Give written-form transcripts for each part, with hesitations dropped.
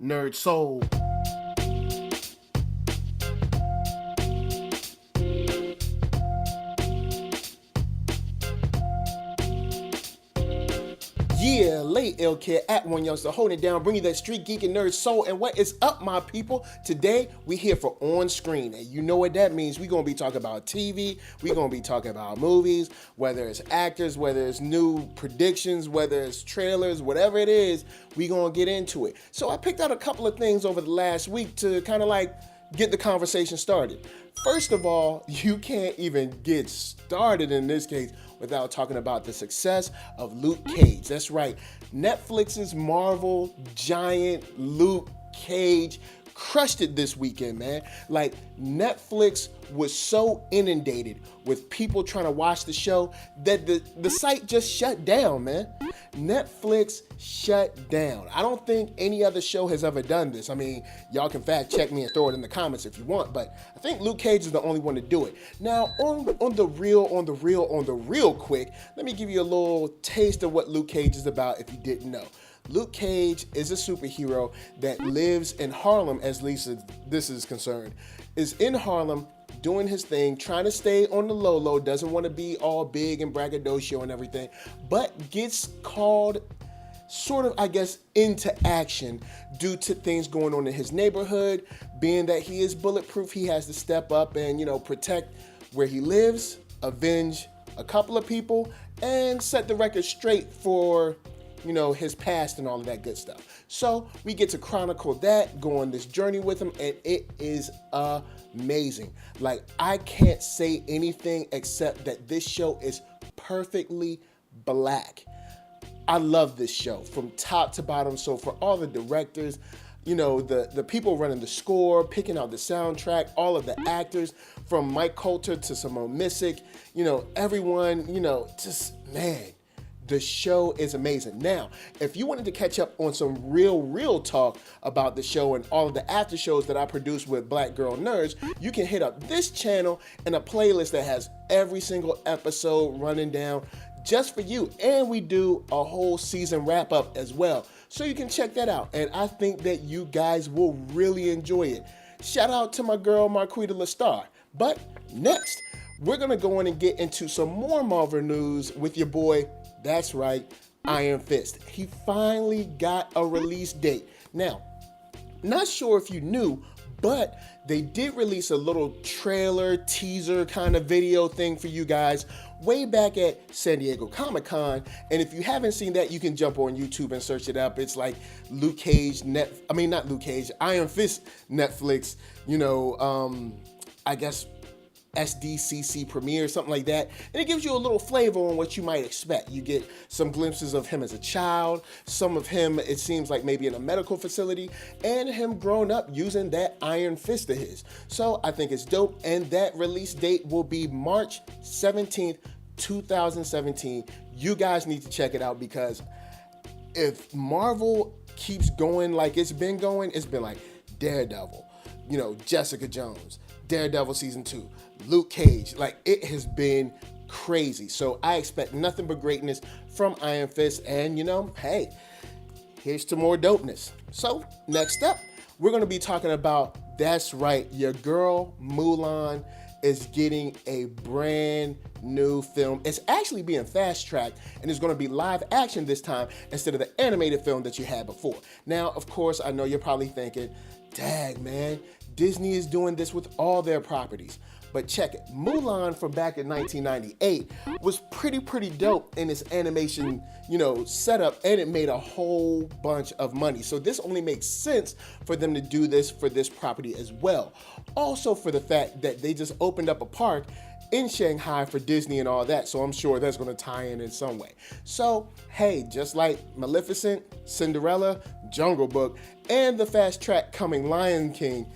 NERDSoul. Yeah, late L Kid at OneYoungsta, holding it down, bringing you that StreetGeek and NERDSoul. And what is up, my people? Today, we here for On Screen. And you know what that means. We're going to be talking about TV. We're going to be talking about movies, whether it's actors, whether it's new predictions, whether it's trailers, whatever it is, we're going to get into it. So I picked out a couple of things over the last week to kind of like get the conversation started. First of all, you can't even get started in this case without talking about the success of Luke Cage. That's right, Netflix's Marvel giant Luke Cage crushed it this weekend, man. Like, Netflix was so inundated with people trying to watch the show that the site just shut down, man. Netflix shut down. I don't think any other show has ever done this. I mean, y'all can fact check me and throw it in the comments if you want, but I think Luke Cage is the only one to do it. Now, on the real quick, let me give you a little taste of what Luke Cage is about if you didn't know. Luke Cage is a superhero that lives in Harlem, as least as this is concerned, is in Harlem doing his thing, trying to stay on the low, doesn't want to be all big and braggadocio and everything, but gets called sort of, I guess, into action due to things going on in his neighborhood. Being that he is bulletproof, he has to step up and, protect where he lives, avenge a couple of people, and set the record straight for his past and all of that good stuff. So we get to chronicle that, go on this journey with him, and it is amazing. Like, I can't say anything except that this show is perfectly black. I love this show from top to bottom. So for all the directors, the people running the score, picking out the soundtrack, all of the actors, from Mike Coulter to Simone Missick, everyone, just, man, the show is amazing. Now, if you wanted to catch up on some real talk about the show and all of the after shows that I produce with Black Girl Nerds, you can hit up this channel and a playlist that has every single episode running down just for you. And we do a whole season wrap up as well. So you can check that out. And I think that you guys will really enjoy it. Shout out to my girl, Marquita Lestar. But next, we're going to go on and get into some more Marvel news with your boy. That's right, Iron Fist. He finally got a release date. Now, not sure if you knew, but they did release a little trailer, teaser kind of video thing for you guys way back at San Diego Comic-Con. And if you haven't seen that, you can jump on YouTube and search it up. It's like Luke Cage, not Luke Cage, Iron Fist Netflix, I guess SDCC premiere, something like that. And it gives you a little flavor on what you might expect. You get some glimpses of him as a child, some of him, it seems like maybe in a medical facility, and him growing up using that iron fist of his. So I think it's dope. And that release date will be March 17th, 2017. You guys need to check it out, because if Marvel keeps going like it's been going, it's been like Daredevil, Jessica Jones, Daredevil season 2, Luke Cage, like, it has been crazy. So I expect nothing but greatness from Iron Fist, and hey, here's to more dopeness. So next up, we're going to be talking about, that's right, your girl Mulan is getting a brand new film. It's actually being fast-tracked, and it's going to be live action this time instead of the animated film that you had before. Now, of course, I know you're probably thinking, dang, man, Disney is doing this with all their properties. But check it, Mulan from back in 1998 was pretty dope in its animation, setup, and it made a whole bunch of money. So this only makes sense for them to do this for this property as well. Also for the fact that they just opened up a park in Shanghai for Disney and all that, so I'm sure that's going to tie in some way. So, hey, just like Maleficent, Cinderella, Jungle Book, and the fast track coming Lion King,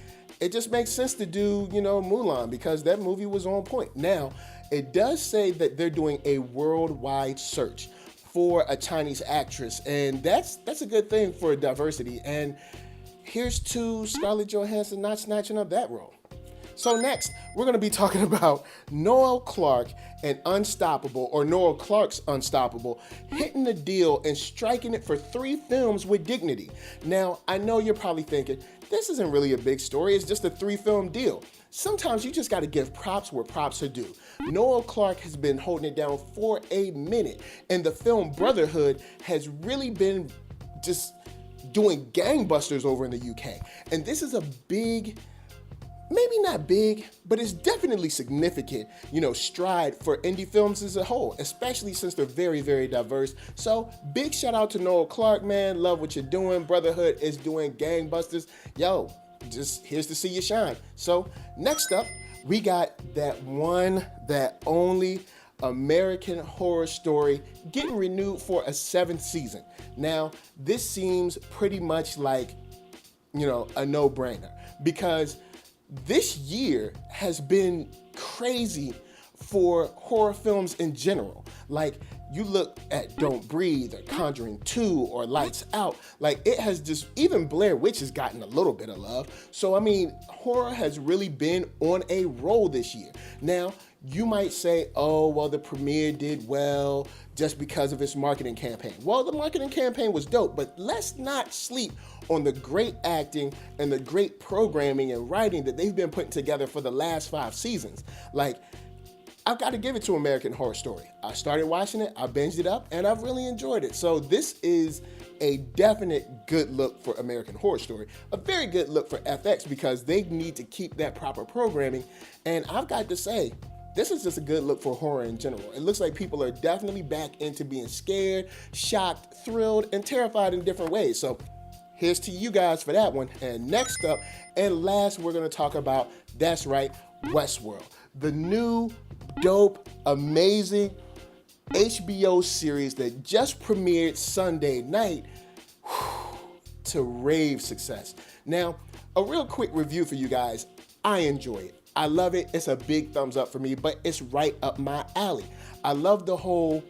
it just makes sense to do, Mulan, because that movie was on point. Now, it does say that they're doing a worldwide search for a Chinese actress, and that's a good thing for diversity. And here's to Scarlett Johansson not snatching up that role. So next, we're going to be talking about Noel Clarke and Unstoppable, or Noel Clarke's Unstoppable, hitting the deal and striking it for 3 films with dignity. Now, I know you're probably thinking, this isn't really a big story, it's just a 3-film deal. Sometimes you just got to give props where props are due. Noel Clarke has been holding it down for a minute, and the film Brotherhood has really been just doing gangbusters over in the UK. And this is a big, maybe not big, but it's definitely significant, stride for indie films as a whole, especially since they're very, very diverse. So big shout out to Noel Clarke, man. Love what you're doing. Brotherhood is doing gangbusters. Yo, just here's to see you shine. So next up, we got that one, that only American Horror Story getting renewed for a 7th season. Now, this seems pretty much like, a no-brainer, because this year has been crazy for horror films in general. Like, you look at Don't Breathe or Conjuring 2 or Lights Out, like it has just, even Blair Witch has gotten a little bit of love. So, I mean, horror has really been on a roll this year. Now, you might say, oh, well, the premiere did well just because of its marketing campaign. Well, the marketing campaign was dope, but let's not sleep on the great acting and the great programming and writing that they've been putting together for the last 5 seasons. Like, I've got to give it to American Horror Story. I started watching it, I binged it up, and I've really enjoyed it. So this is a definite good look for American Horror Story. A very good look for FX, because they need to keep that proper programming. And I've got to say, this is just a good look for horror in general. It looks like people are definitely back into being scared, shocked, thrilled, and terrified in different ways. So here's to you guys for that one. And next up, and last, we're going to talk about, that's right, Westworld. The new, dope, amazing HBO series that just premiered Sunday night to rave success. Now, a real quick review for you guys. I enjoy it. I love it. It's a big thumbs up for me, but it's right up my alley. I love the whole,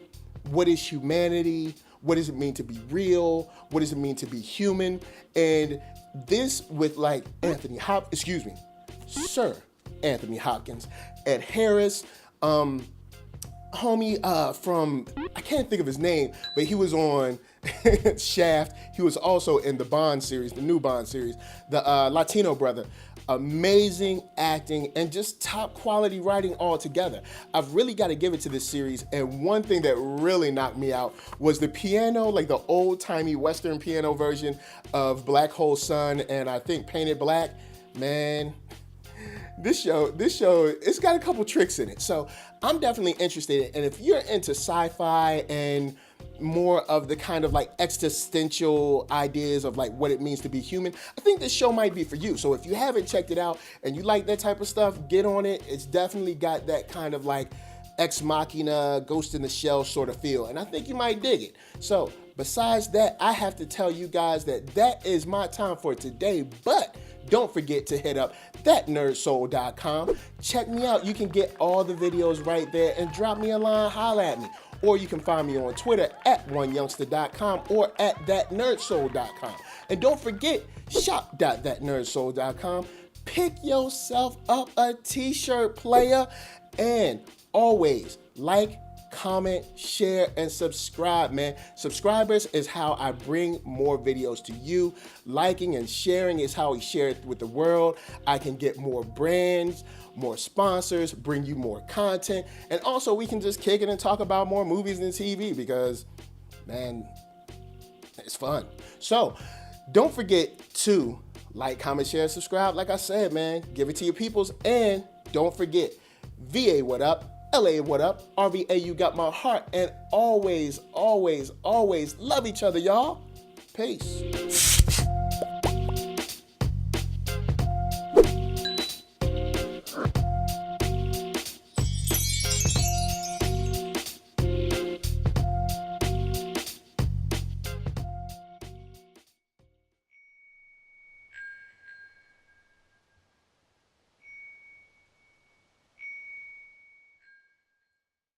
what is humanity? What does it mean to be real? What does it mean to be human? And this with like Sir Anthony Hopkins, Ed Harris, homie from, I can't think of his name, but he was on Shaft. He was also in the Bond series, the new Bond series, the Latino brother. Amazing acting and just top quality writing all together. I've really got to give it to this series. And one thing that really knocked me out was the piano, like the old timey Western piano version of Black Hole Sun and I think Painted Black. Man, this show, it's got a couple tricks in it. So I'm definitely interested. And if you're into sci-fi and more of the kind of like existential ideas of like what it means to be human, I think this show might be for you. So if you haven't checked it out and you like that type of stuff, get on it. It's definitely got that kind of like Ex Machina, Ghost in the Shell sort of feel, and I think you might dig it. So besides that, I have to tell you guys that is my time for today, but don't forget to hit up ThatNERDSoul.com. Check me out. You can get all the videos right there and drop me a line, holla at me. Or you can find me on Twitter at OneYoungsta.com or at ThatNERDSoul.com. And don't forget, shop.ThatNERDSoul.com. Pick yourself up a t-shirt, player. And always like, comment, share, and subscribe, man. Subscribers is how I bring more videos to you. Liking and sharing is how we share it with the world. I can get more brands, more sponsors, bring you more content, and also we can just kick it and talk about more movies and TV because, man, it's fun. So don't forget to like, comment, share, subscribe. Like I said, man, give it to your peoples. And don't forget, VA, what up? LA, what up? RVA, you got my heart. And always, always, always love each other, y'all. Peace.